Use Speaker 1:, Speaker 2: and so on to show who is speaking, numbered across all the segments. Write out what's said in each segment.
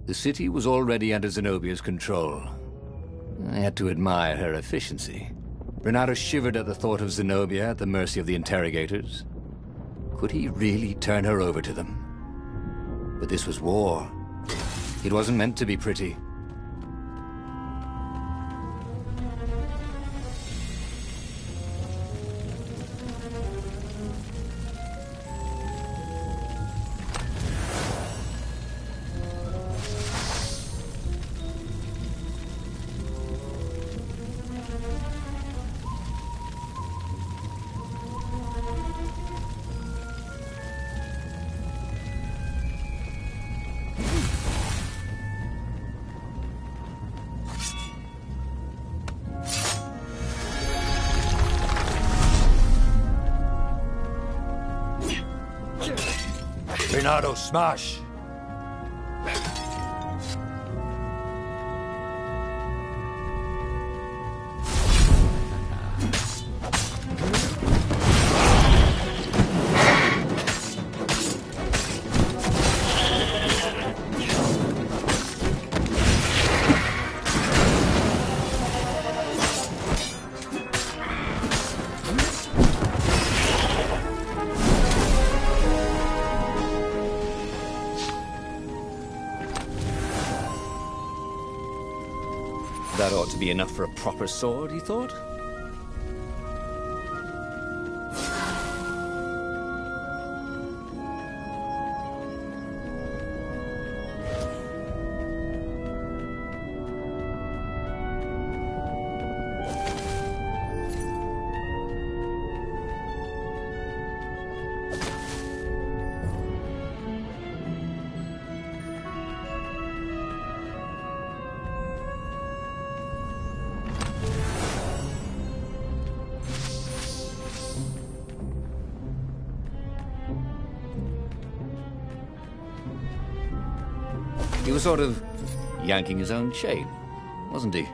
Speaker 1: The city was already under Zenobia's control. I had to admire her efficiency. Renato shivered at the thought of Zenobia at the mercy of the interrogators. Could he really turn her over to them? But this was war. It wasn't meant to be pretty.
Speaker 2: Renato, smash!
Speaker 1: That ought to be enough for a proper sword, he thought. He was sort of yanking his own chain, wasn't he?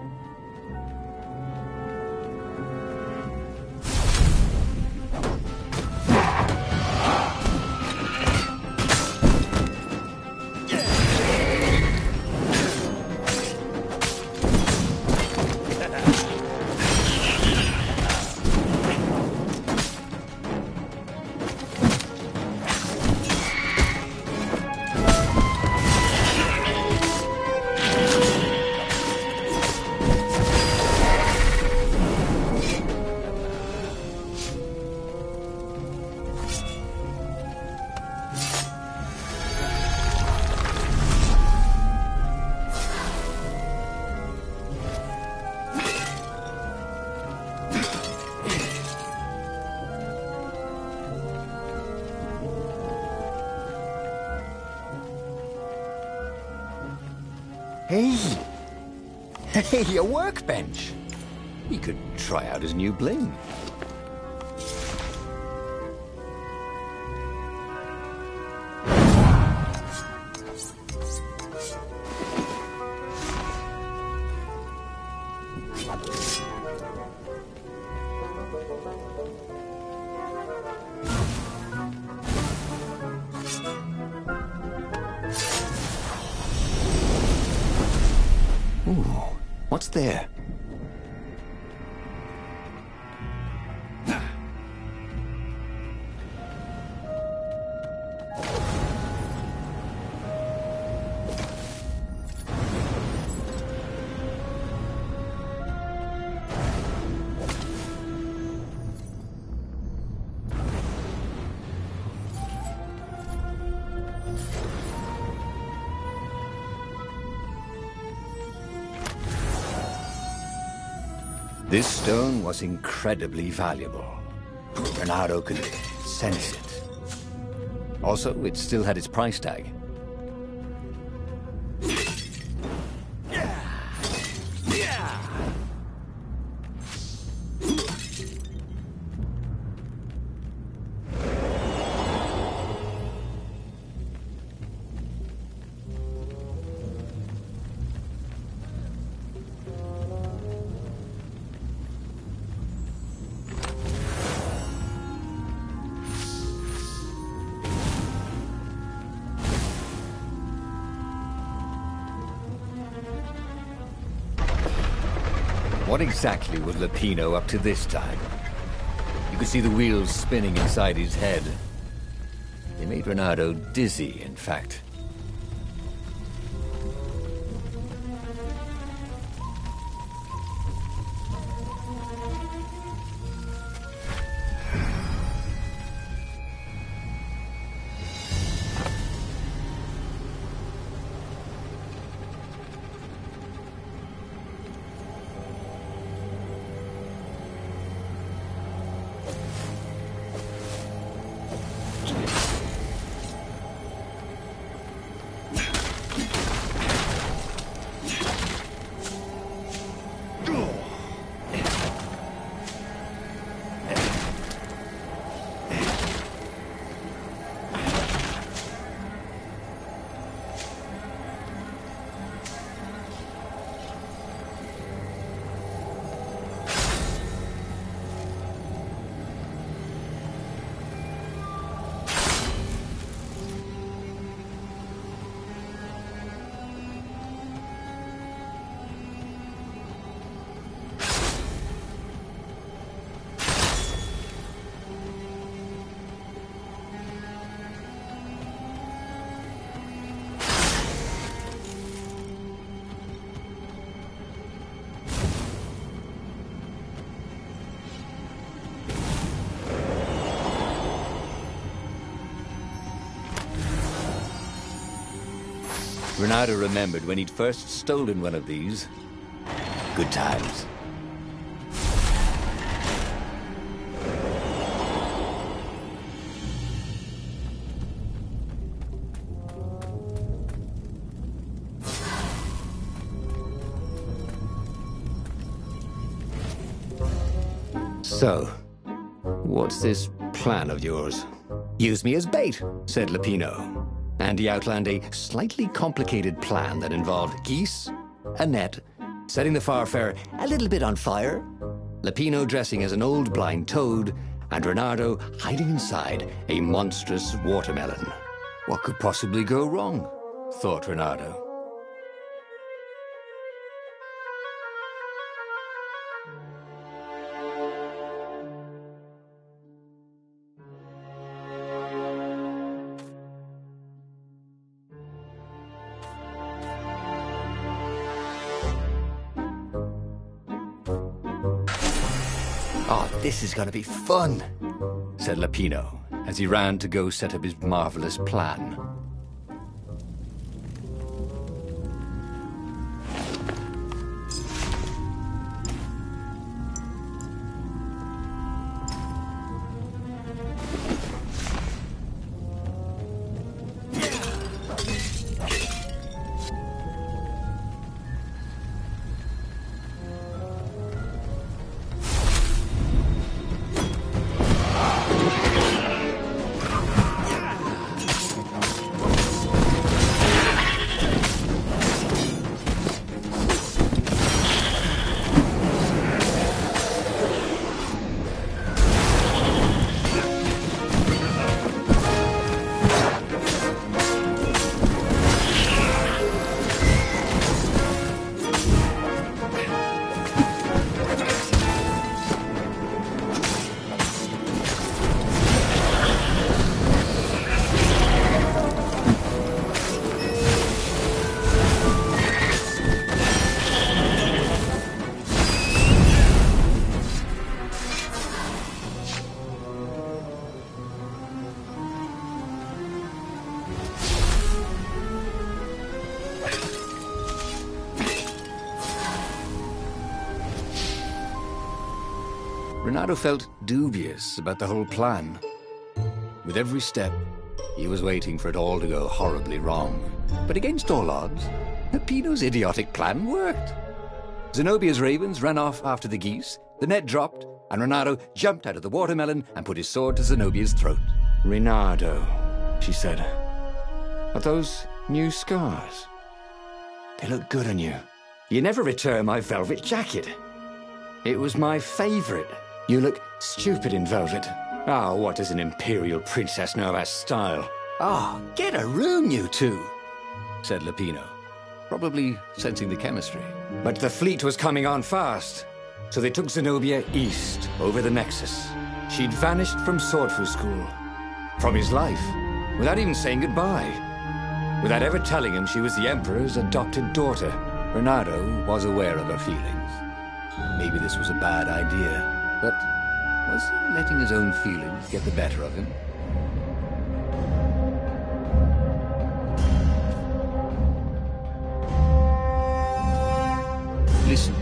Speaker 2: Hey, a workbench!
Speaker 1: He could try out his new bling. What's there? This stone was incredibly valuable. Renato could sense it. Also, it still had its price tag. What exactly was Lupino up to this time? You could see the wheels spinning inside his head. They made Renato dizzy, in fact. Renato remembered when he'd first stolen one of these. Good times. So, what's this plan of yours? Use me as bait, said Lupino. And he outlined a slightly complicated plan that involved geese, a net, setting the Farfarer a little bit on fire, Lupino dressing as an old blind toad, and Renato hiding inside a monstrous watermelon. What could possibly go wrong? Thought Renato. Oh, this is gonna be fun, said Lupino, as he ran to go set up his marvelous plan. Renato felt dubious about the whole plan. With every step, he was waiting for it all to go horribly wrong. But against all odds, Lupino's idiotic plan worked. Zenobia's ravens ran off after the geese, the net dropped, and Renato jumped out of the watermelon and put his sword to Zenobia's throat. "Renato," she said, "are those new scars? They look good on you. You never returned my velvet jacket. It was my favorite. You look stupid in velvet. Ah, what does an imperial princess know about style?" "Ah, get a room, you two," said Lupino, probably sensing the chemistry. But the fleet was coming on fast. So they took Zenobia east, over the Nexus. She'd vanished from Swordfu School, from his life, without even saying goodbye. Without ever telling him she was the Emperor's adopted daughter. Bernardo was aware of her feelings. Maybe this was a bad idea, but was he letting his own feelings get the better of him? Listen,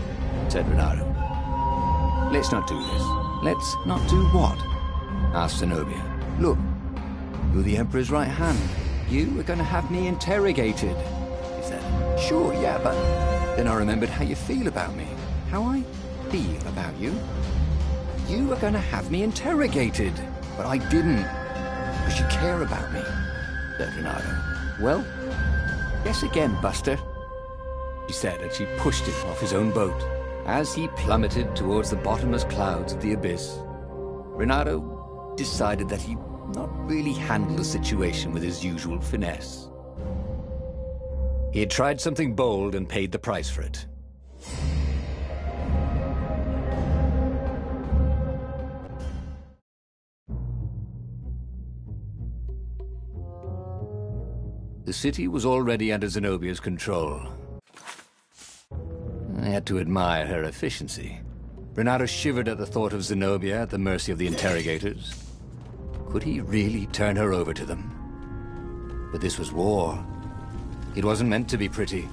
Speaker 1: said Bernardo. Let's not do this. Let's not do what? Asked Zenobia. Look, you're the Emperor's right hand. You are going to have me interrogated, he said. Sure, yeah, but... Then I remembered how you feel about me. How I feel about you. You are going to have me interrogated. But I didn't. Because you care about me, said Bernardo. Well, guess again, Buster, she said as she pushed him off his own boat. As he plummeted towards the bottomless clouds of the abyss, Bernardo decided that he'd not really handle the situation with his usual finesse. He had tried something bold and paid the price for it. The city was already under Zenobia's control. I had to admire her efficiency. Bernardo shivered at the thought of Zenobia at the mercy of the interrogators. Could he really turn her over to them? But this was war. It wasn't meant to be pretty.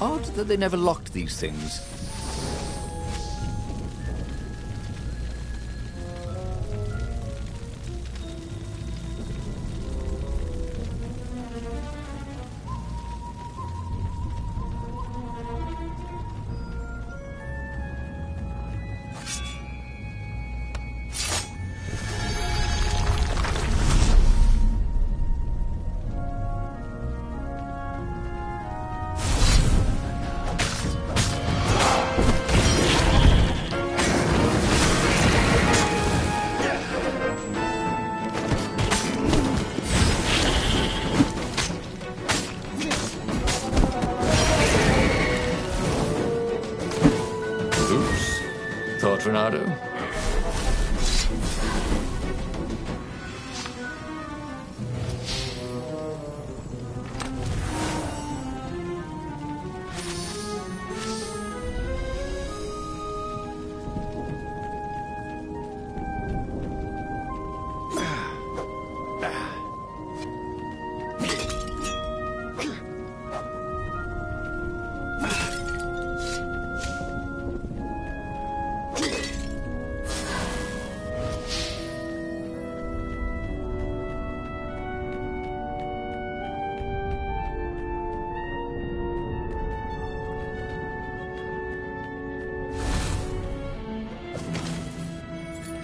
Speaker 1: Odd that they never locked these things. Thought, Bernardo?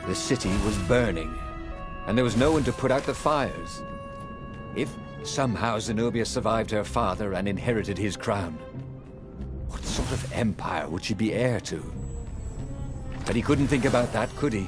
Speaker 1: The city was burning, and there was no one to put out the fires. If somehow Zenobia survived her father and inherited his crown, what sort of empire would she be heir to? But he couldn't think about that, could he?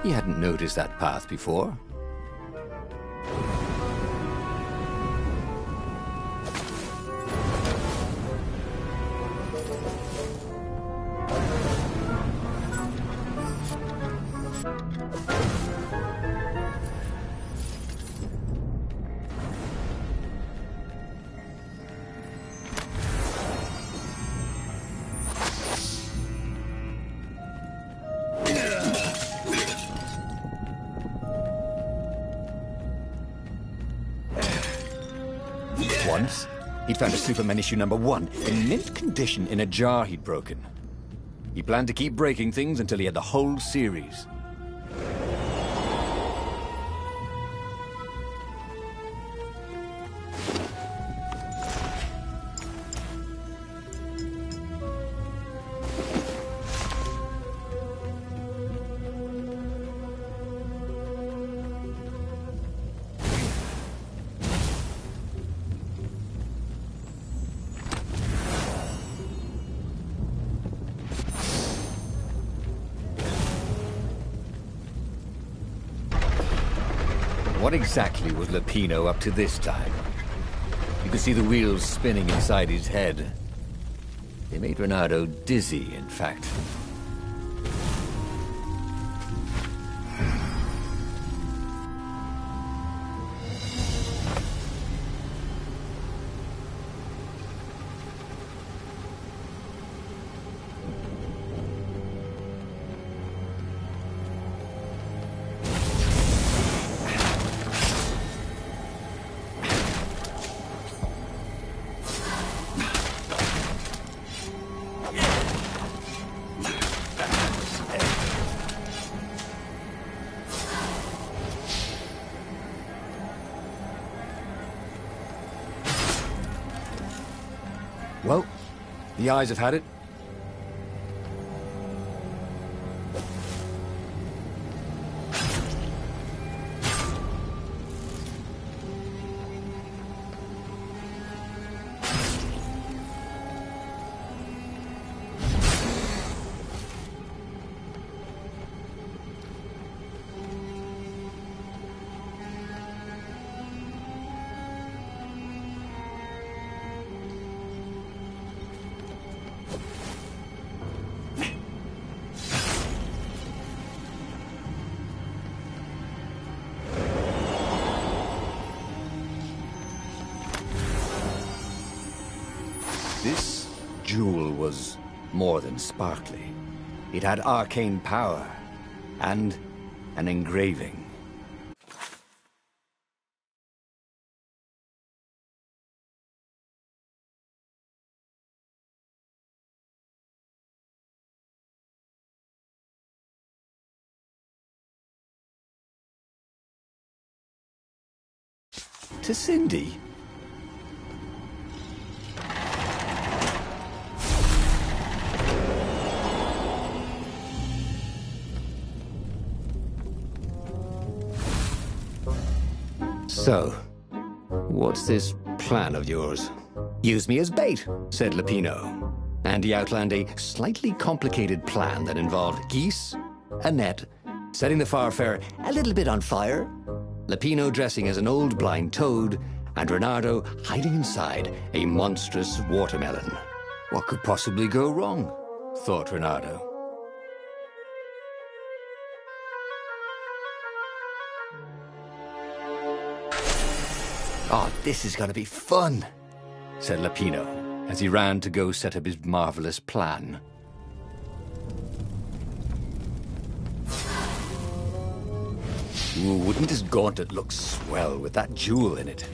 Speaker 1: He hadn't noticed that path before. Once, he'd found a Superman issue #1 in mint condition in a jar he'd broken. He planned to keep breaking things until he had the whole series. What exactly was Lupino up to this time? You could see the wheels spinning inside his head. They made Renato dizzy, in fact. Well, the eyes have had it. This jewel was more than sparkly. It had arcane power and an engraving. To Cindy. So, what's this plan of yours? Use me as bait, said Lupino. And he outlined a slightly complicated plan that involved geese, a net, setting the Farfarer a little bit on fire, Lupino dressing as an old blind toad, and Renato hiding inside a monstrous watermelon. What could possibly go wrong? Thought Renato. Oh, this is gonna be fun, said Lupino, as he ran to go set up his marvelous plan. Ooh, wouldn't this gauntlet look swell with that jewel in it?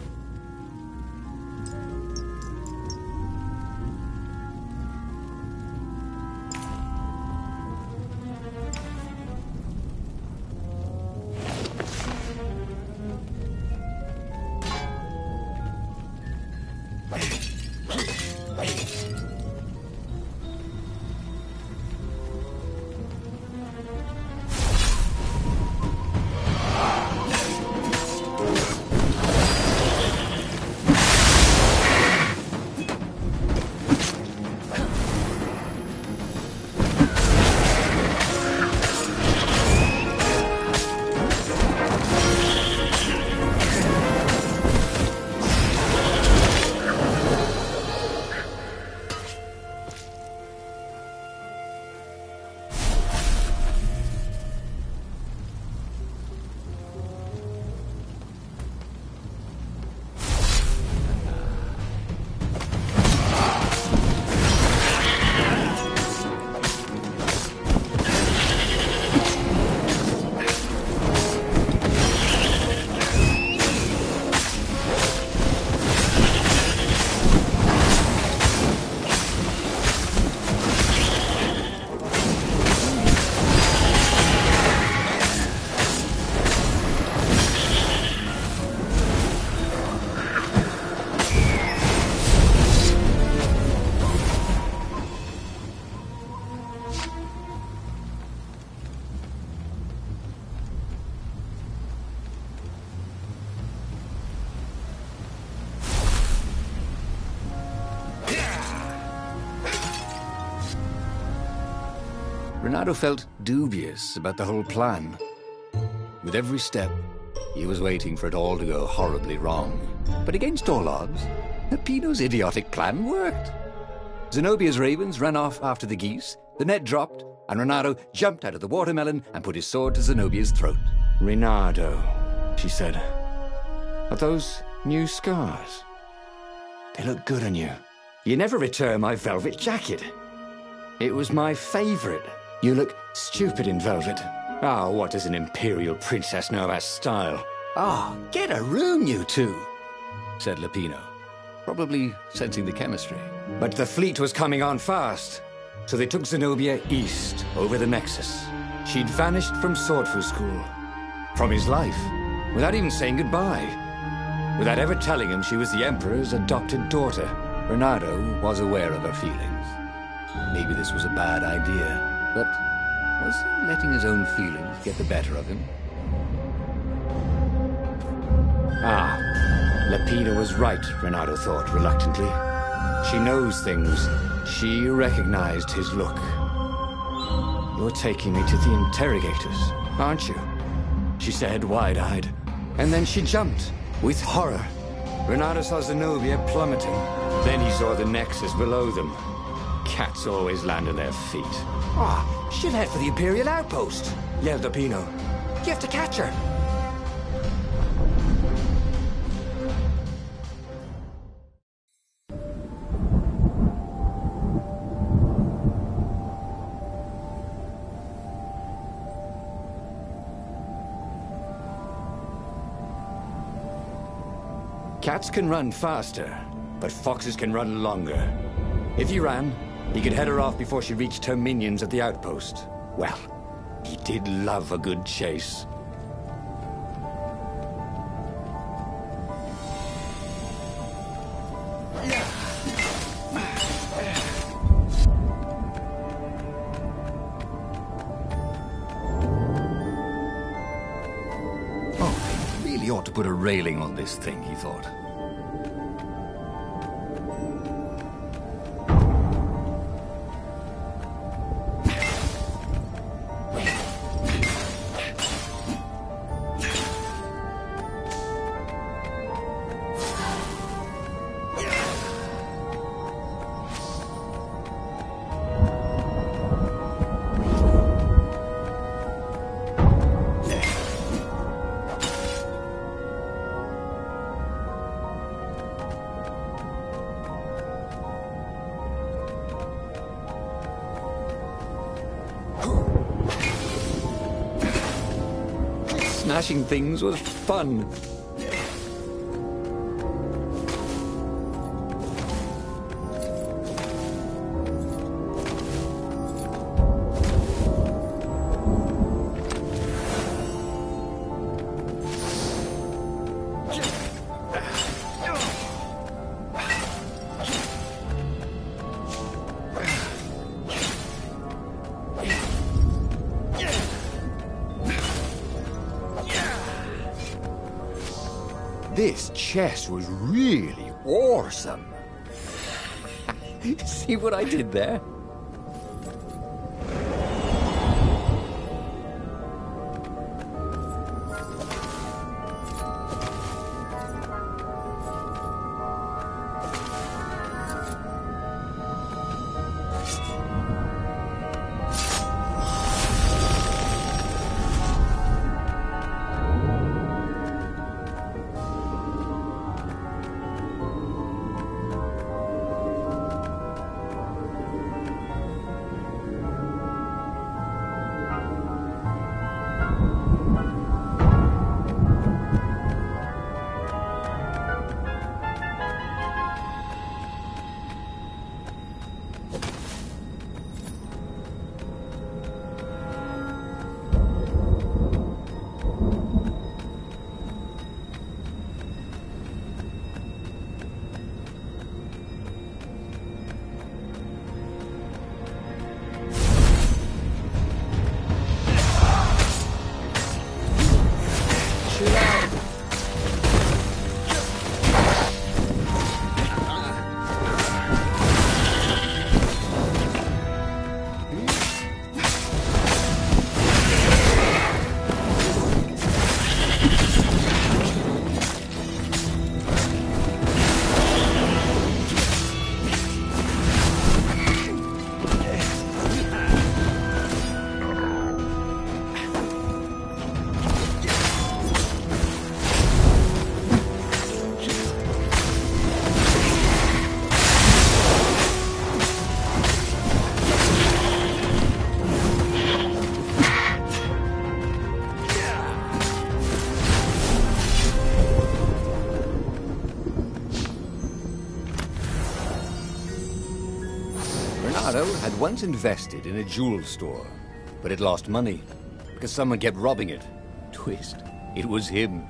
Speaker 1: Renato felt dubious about the whole plan. With every step, he was waiting for it all to go horribly wrong. But against all odds, Peppino's idiotic plan worked. Zenobia's ravens ran off after the geese, the net dropped, and Renato jumped out of the watermelon and put his sword to Zenobia's throat.
Speaker 3: Renato, she said, are those new scars? They look good on you. You never returned my velvet jacket. It was my favorite. You look stupid in velvet. Ah, what does an imperial princess know about style?
Speaker 1: Ah, get a room, you two, said Lupino, probably sensing the chemistry.
Speaker 3: But the fleet was coming on fast, so they took Zenobia east, over the Nexus. She'd vanished from Swordfu School, from his life, without even saying goodbye, without ever telling him she was the Emperor's adopted daughter.
Speaker 1: Renato was aware of her feelings. Maybe this was a bad idea, but was he letting his own feelings get the better of him?
Speaker 3: Ah, Lupino was right, Renato thought reluctantly. She knows things. She recognized his look. You're taking me to the interrogators, aren't you? She said, wide-eyed. And then she jumped, with horror. Renato saw Zenobia plummeting. Then he saw the Nexus below them. Cats always land on their feet.
Speaker 2: Ah, she'll head for the Imperial outpost, yelled Lupino. You have to catch her.
Speaker 3: Cats can run faster, but foxes can run longer. If he ran, he could head her off before she reached her minions at the outpost. Well, he did love a good chase.
Speaker 1: Oh, they really ought to put a railing on this thing, he thought. Smashing things was fun.
Speaker 2: This chest was really awesome.
Speaker 1: See what I did there? Renato had once invested in a jewel store, but it lost money because someone kept robbing it. Twist, it was him.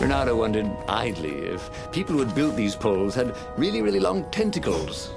Speaker 1: Renato wondered idly if people who had built these poles had really, really long tentacles.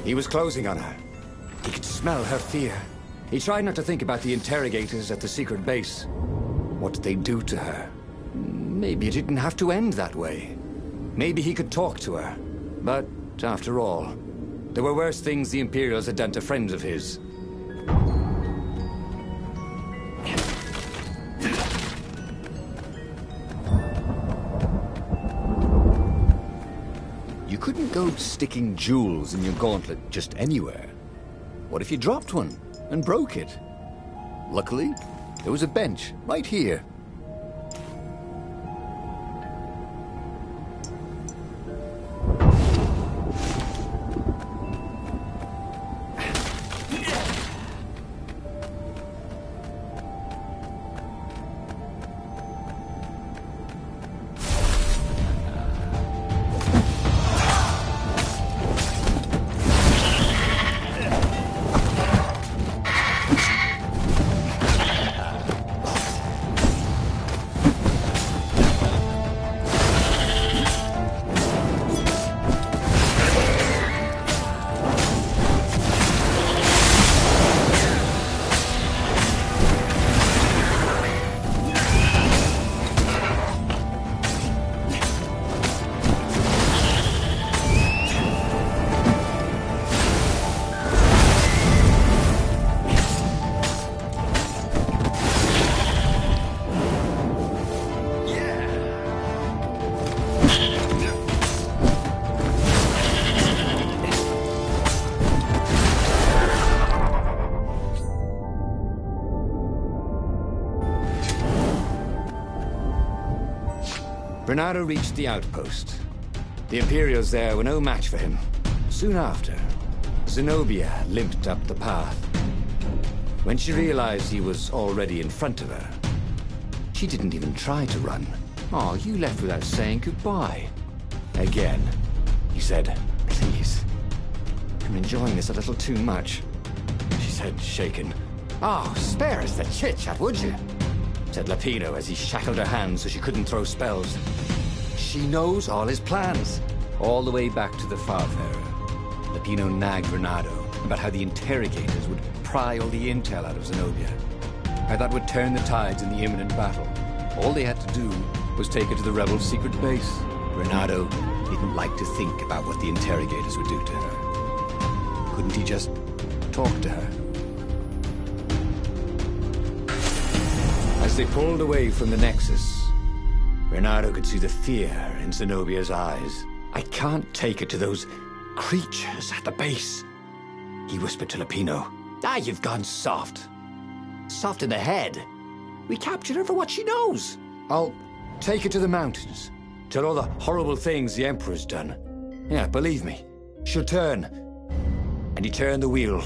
Speaker 1: He was closing on her. He could smell her fear. He tried not to think about the interrogators at the secret base. What did they do to her? Maybe it didn't have to end that way. Maybe he could talk to her. But, after all, there were worse things the Imperials had done to friends of his. couldn't go sticking jewels in your gauntlet just anywhere. What if you dropped one and broke it? Luckily, there was a bench right here.
Speaker 3: Bernardo reached the outpost. The Imperials there were no match for him. Soon after, Zenobia limped up the path. When she realized he was already in front of her, she didn't even try to run. "Oh, you left without saying goodbye." Again, he said, "Please, I'm enjoying this a little too much," she said, shaken. "Oh, spare us the chit-chat, would you?" said Lupino as he shackled her hands so she couldn't throw spells. "She knows all his plans."
Speaker 1: All the way back to the Farfarer, Lupino nagged Renato about how the interrogators would pry all the intel out of Zenobia. How that would turn the tides in the imminent battle. All they had to do was take her to the rebels' secret base. Renato didn't like to think about what the interrogators would do to her. Couldn't he just talk to her?
Speaker 3: As they pulled away from the Nexus, Renato could see the fear in Zenobia's eyes. "I can't take her to those creatures at the base," he whispered to Lupino. "Ah, you've gone soft. Soft in the head. We captured her for what she knows. I'll take her to the mountains. Tell all the horrible things the Emperor's done. Yeah, believe me, she'll turn." And he turned the wheel.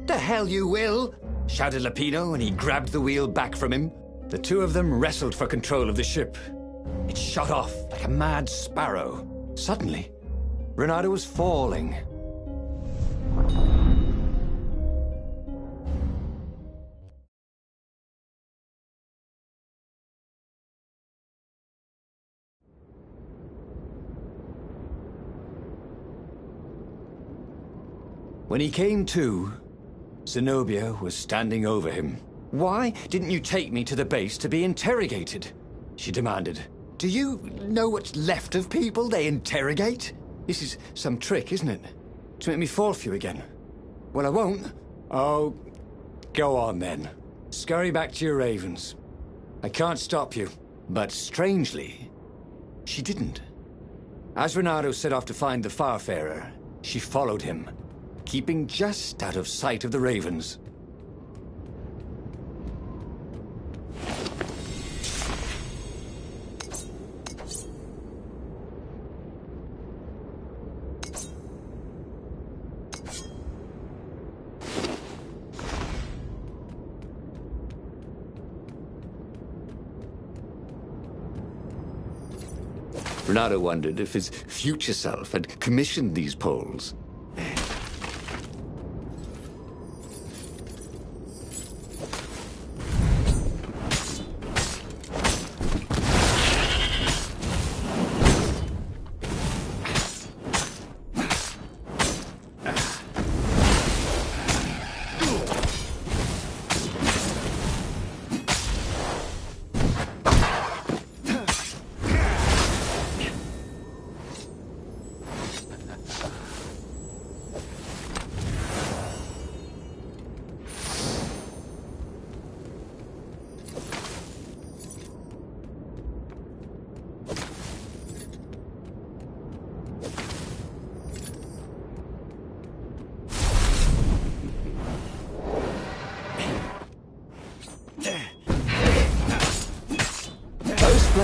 Speaker 3: "The hell you will!" shouted Lupino, and he grabbed the wheel back from him. The two of them wrestled for control of the ship. It shot off like a mad sparrow. Suddenly, Renato was falling. When he came to, Zenobia was standing over him. "Why didn't you take me to the base to be interrogated?" she demanded. "Do you know what's left of people they interrogate? This is some trick, isn't it? To make me fall for you again. Well, I won't." "Oh, go on then. Scurry back to your ravens. I can't stop you." But strangely, she didn't. As Renato set off to find the Farfarer, she followed him, keeping just out of sight of the ravens. Renato wondered if his future self had commissioned these poles.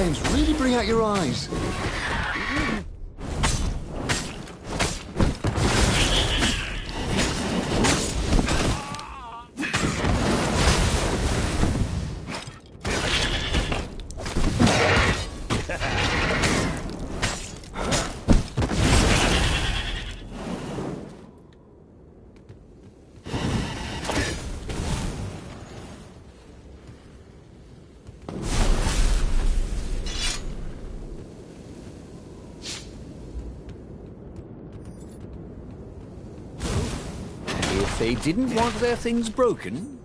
Speaker 2: flames really bring out your eyes.
Speaker 1: If they didn't want their things broken,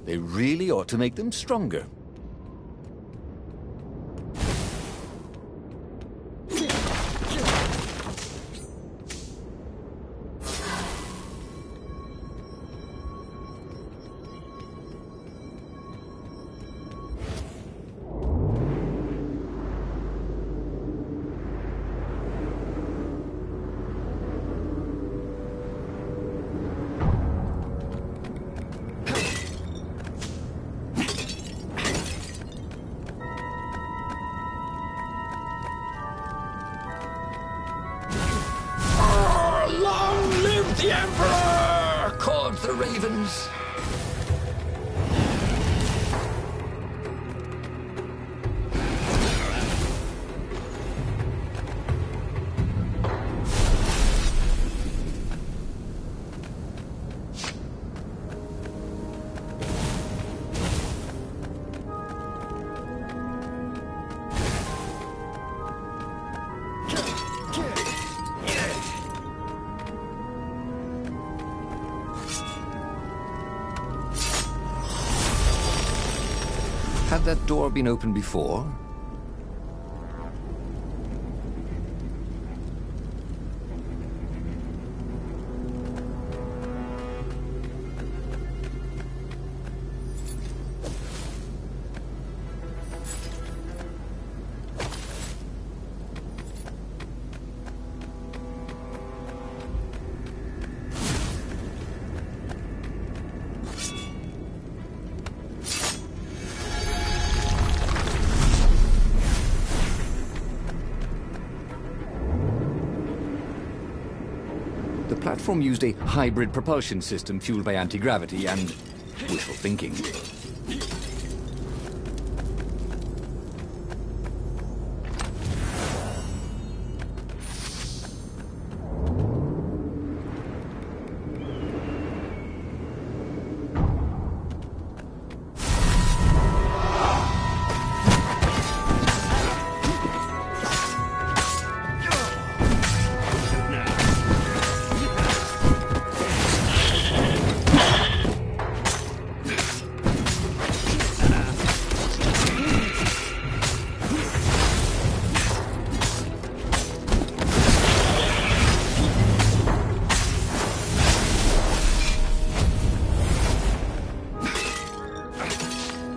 Speaker 1: they really ought to make them stronger.
Speaker 2: The Emperor! Called the ravens.
Speaker 1: Had that door been opened before? The platform used a hybrid propulsion system fueled by anti-gravity and wishful thinking.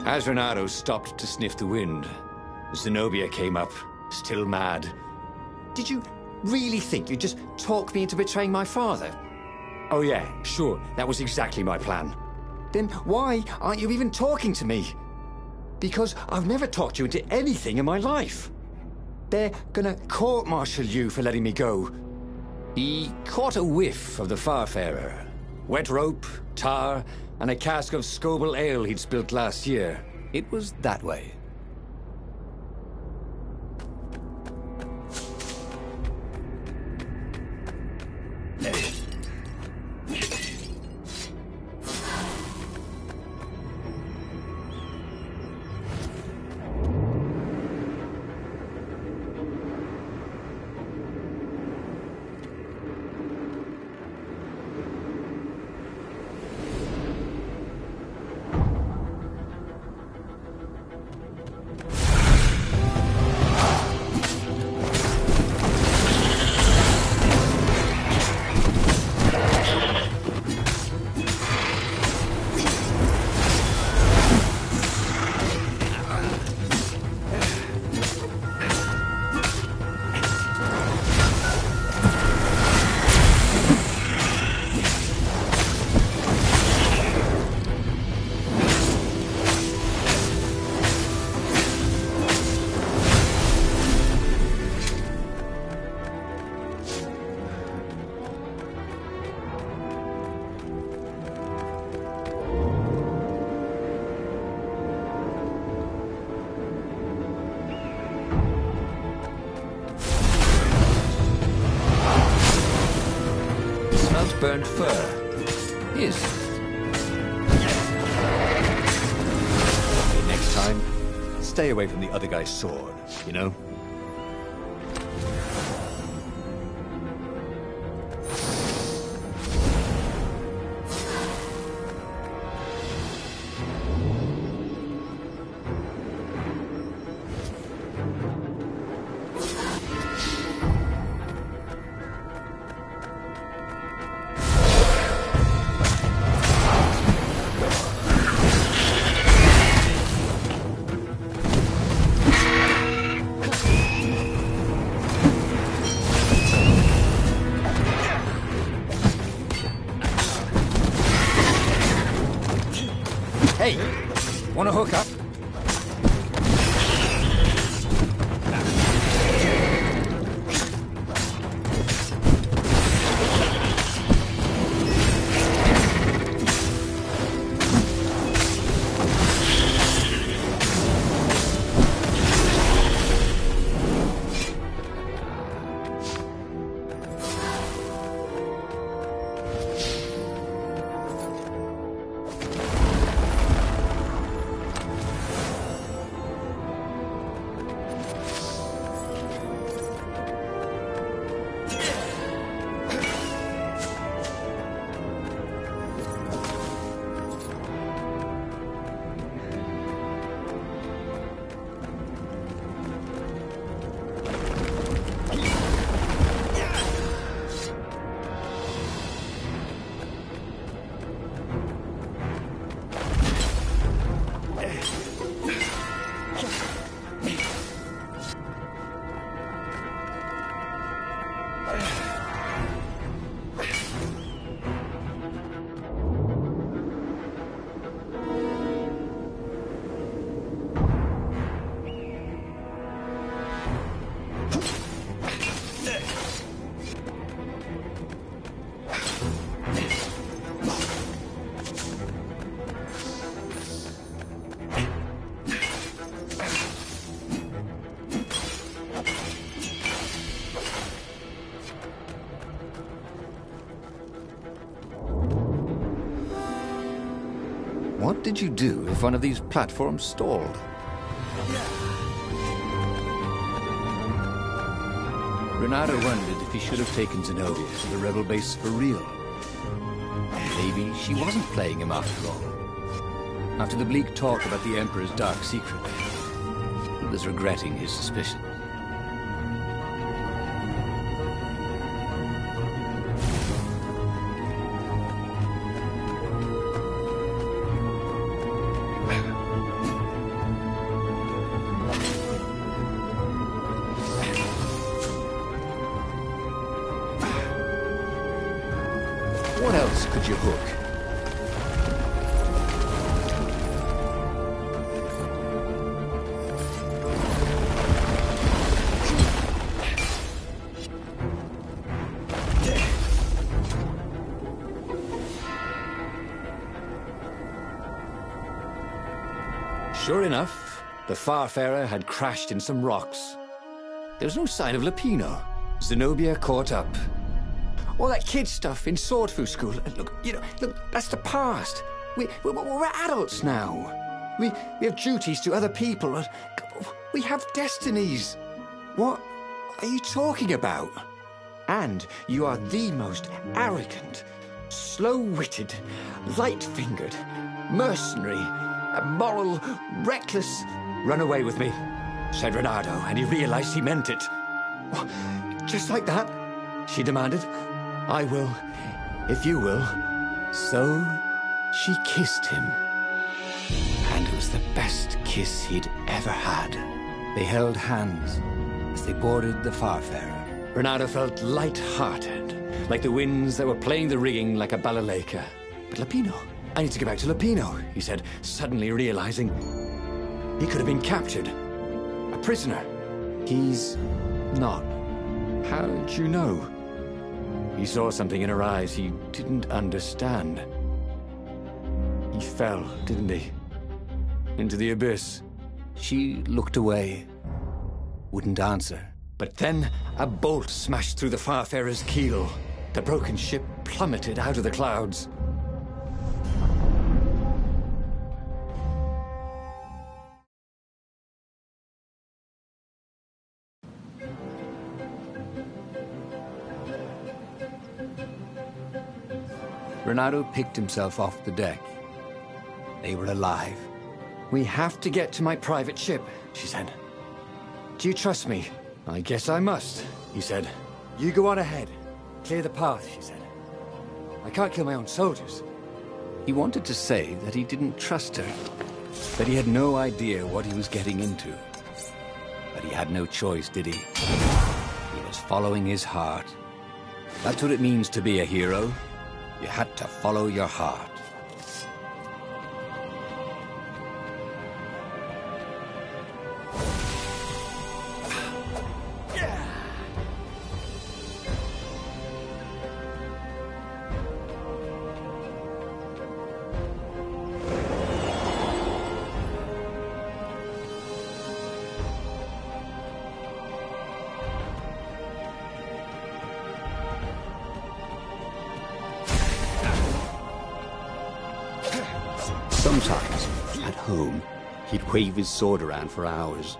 Speaker 1: As Renato stopped to sniff the wind, Zenobia came up, still mad.
Speaker 3: Did you really think you'd just talk me into betraying my father?
Speaker 2: Oh yeah, sure. That was exactly my plan.
Speaker 3: Then why aren't you even talking to me?
Speaker 2: Because I've never talked you into anything in my life.
Speaker 3: They're gonna court-martial you for letting me go.
Speaker 1: He caught a whiff of the Farfarer. Wet rope, tar, and a cask of Scobel ale he'd spilt last year. It was that way.
Speaker 3: smelt burnt fur.
Speaker 1: Yes. Okay, next time, stay away from the other guy's sword, you know?
Speaker 3: Hey, wanna hook up?
Speaker 1: What did you do if one of these platforms stalled? Renato wondered if he should have taken Zenobia to the rebel base for real. Maybe she wasn't playing him after all. After the bleak talk about the Emperor's dark secret, he was regretting his suspicion. What else could you hook?
Speaker 3: Sure enough, the Farfarer had crashed in some rocks. There was no sign of Lupino. Zenobia caught up. All that kid stuff in Swordfu school. Look, that's the past. We're adults now. We have duties to other people. We have destinies. What are you talking about? And you are the most arrogant, slow-witted, light-fingered, mercenary, immoral, reckless... Run away with me, said Renato, and he realized he meant it. What? Just like that? She demanded. I will, if you will. So she kissed him. And it was the best kiss he'd ever had.
Speaker 1: They held hands as they boarded the Farfarer.
Speaker 3: Renato felt light-hearted, like the winds that were playing the rigging like a balalaika. But Lupino, I need to get back to Lupino, he said, suddenly realizing he could have been captured. A prisoner.
Speaker 1: He's not.
Speaker 3: How'd you know? He saw something in her eyes he didn't understand. He fell, didn't he? Into the abyss.
Speaker 1: She looked away, wouldn't answer.
Speaker 3: But then a bolt smashed through the Farfarer's keel. The broken ship plummeted out of the clouds.
Speaker 1: Renato picked himself off the deck. They were alive.
Speaker 3: We have to get to my private ship, she said. Do you trust me? I guess I must, he said. You go on ahead. Clear the path, she said. I can't kill my own soldiers.
Speaker 1: He wanted to say that he didn't trust her, that he had no idea what he was getting into. But he had no choice, did he? He was following his heart. That's what it means to be a hero. You had to follow your heart.
Speaker 4: Sometimes, at home, he'd wave his sword around for hours.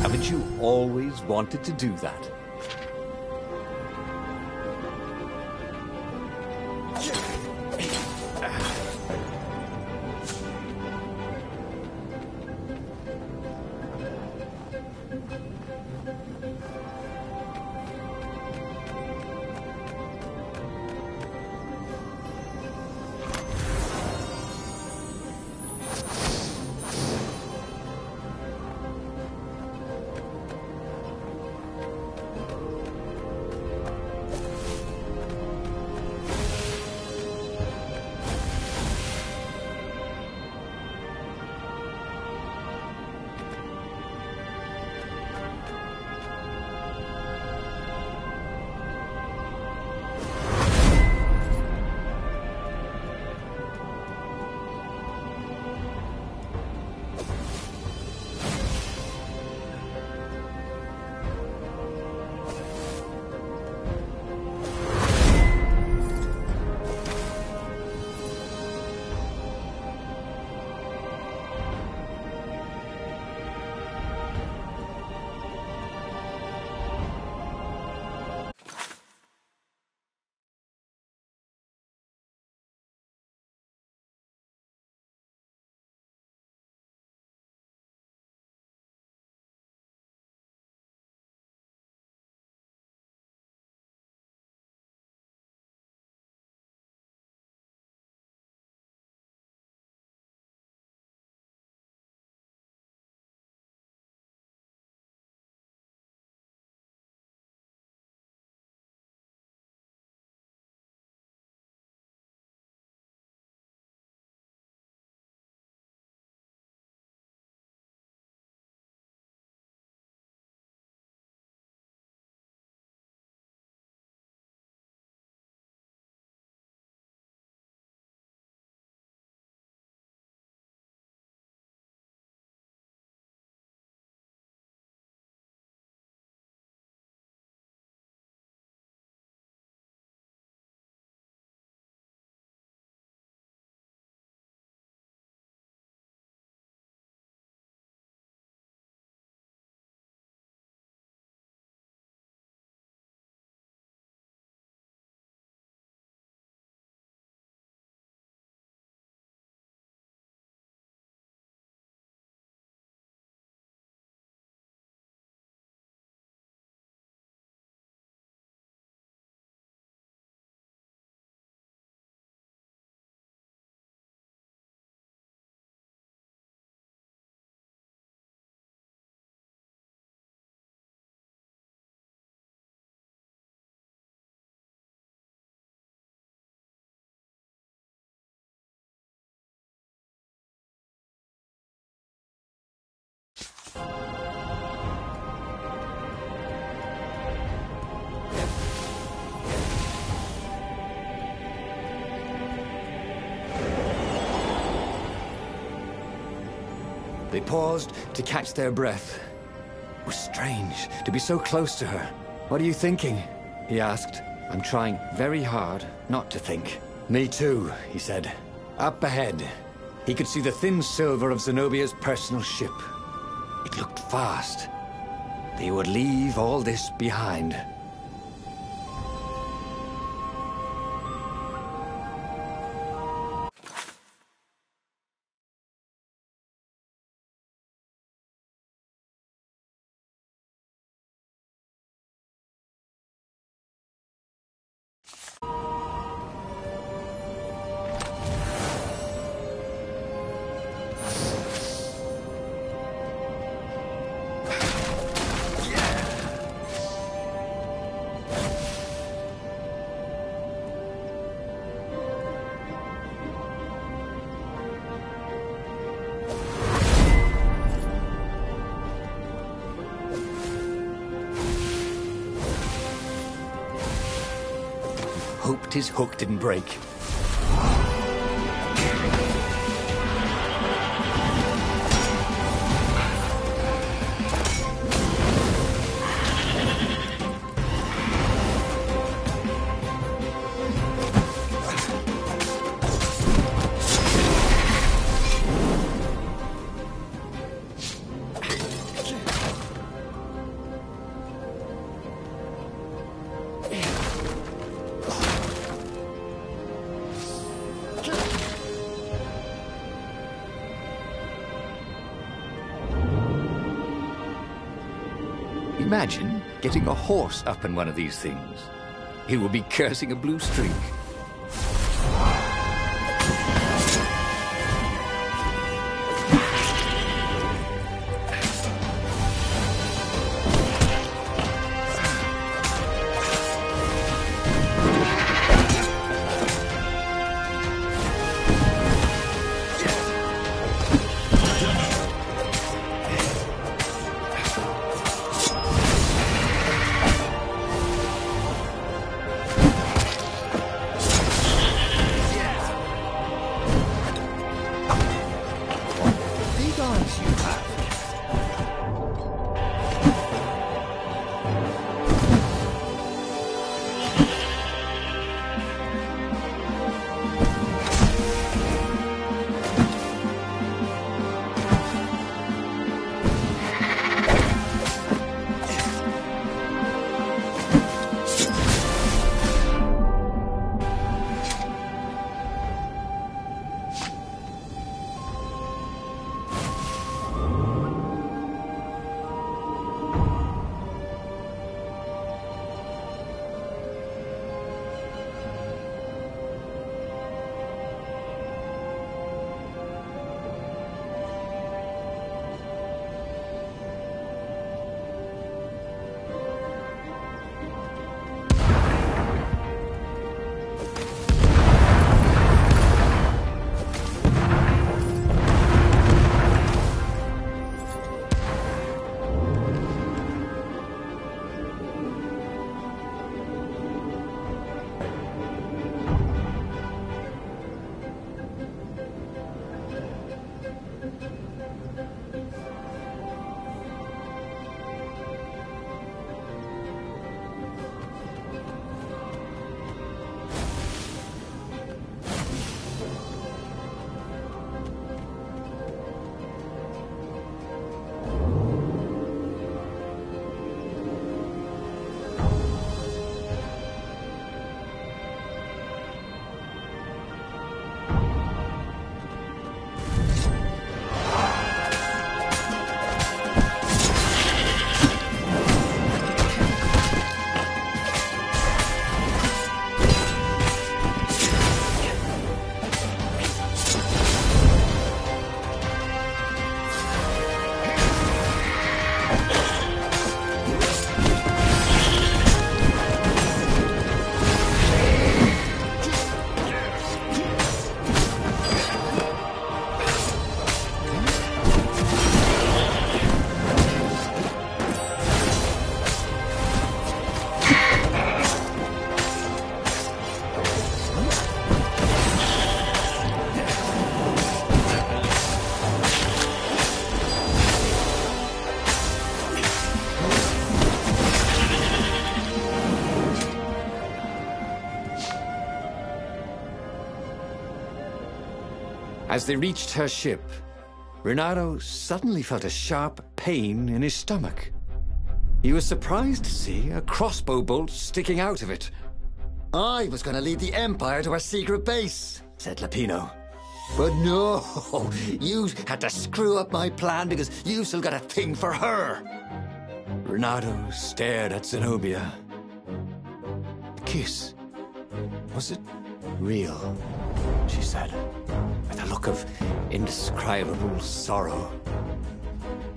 Speaker 1: Haven't you always wanted to do that?
Speaker 3: They paused to catch their breath. It was strange to be so close to her. "What are you thinking?" he asked. "I'm trying very hard not to think." "Me too," he said. Up ahead, he could see the thin silver of Zenobia's personal ship. It looked fast. They would leave all this behind. Hoped his hook didn't break. Imagine getting a horse up in one of these things. He would be cursing a blue streak. As they reached her ship, Renato suddenly felt a sharp pain in his stomach. He was surprised to see a crossbow bolt sticking out of it.
Speaker 5: I was going to lead the Empire to our secret base, said Lupino. But no, you had to screw up my plan because you still got a thing for her.
Speaker 3: Renato stared at Zenobia. The kiss, was it real? She said, with a look of indescribable sorrow.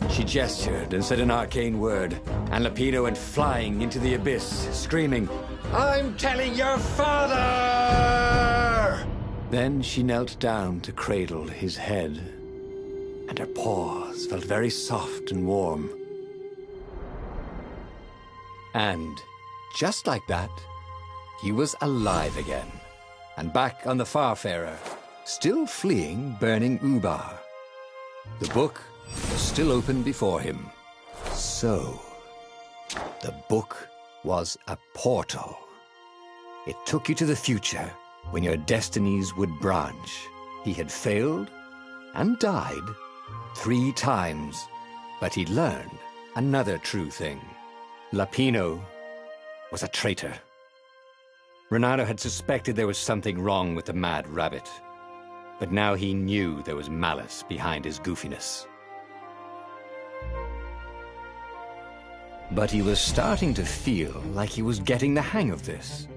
Speaker 3: She gestured and said an arcane word, and Lupino went flying into the abyss, screaming, "I'm telling your father!" Then she knelt down to cradle his head, and her paws felt very soft and warm. And just like that, he was alive again, and back on the Farfarer, still fleeing burning Ubar. The book was still open before him. So, the book was a portal. It took you to the future when your destinies would branch. He had failed and died 3 times, but he learned another true thing. Lupino was a traitor. Renato had suspected there was something wrong with the mad rabbit, but now he knew there was malice behind his goofiness. But he was starting to feel like he was getting the hang of this.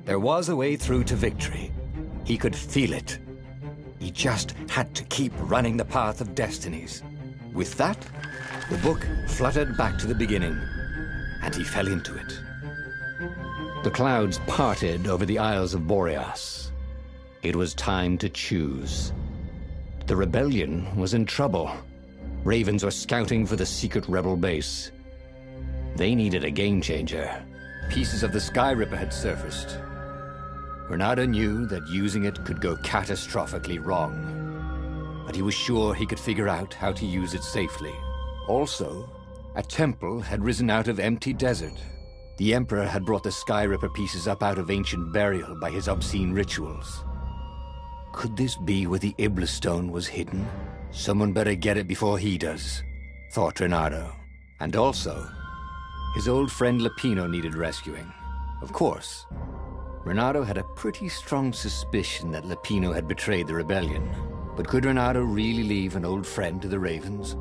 Speaker 3: There was a way through to victory. He could feel it. He just had to keep running the path of destinies. With that, the book fluttered back to the beginning, and he fell into it. The clouds parted over the Isles of Boreas. It was time to choose. The rebellion was in trouble. Ravens were scouting for the secret rebel base. They needed a game-changer. Pieces of the Sky Ripper had surfaced. Renato knew that using it could go catastrophically wrong, but he was sure he could figure out how to use it safely. Also, a temple had risen out of empty desert. The Emperor had brought the Sky Ripper pieces up out of ancient burial by his obscene rituals. Could this be where the Iblis Stone was hidden? Someone better get it before he does, thought Renato. And also, his old friend Lupino needed rescuing. Of course, Renato had a pretty strong suspicion that Lupino had betrayed the rebellion. But could Renato really leave an old friend to the Ravens?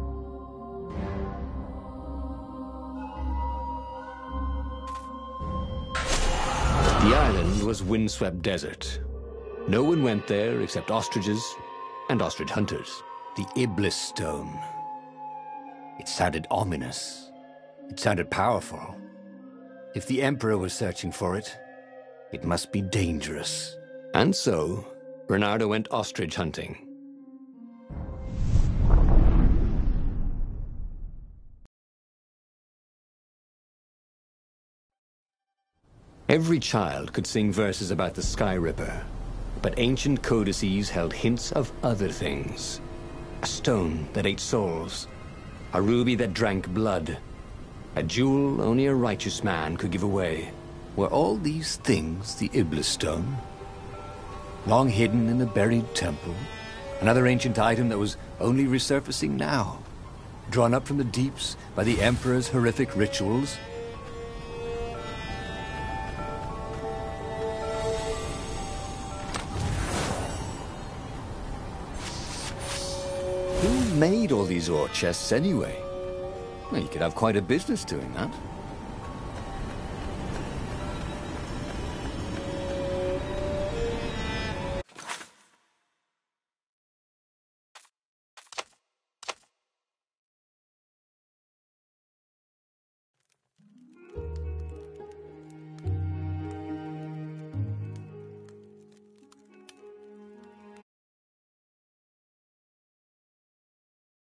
Speaker 3: The island was windswept desert. No one went there except ostriches and ostrich hunters. The Iblis Stone. It sounded ominous. It sounded powerful. If the Emperor was searching for it, it must be dangerous. And so, Renato went ostrich hunting. Every child could sing verses about the Sky Ripper, but ancient codices held hints of other things. A stone that ate souls, a ruby that drank blood, a jewel only a righteous man could give away. Were all these things the Iblis Stone? Long hidden in the buried temple? Another ancient item that was only resurfacing now? Drawn up from the deeps by the Emperor's horrific rituals? Who made all these ore chests anyway? Well, you could have quite a business doing that.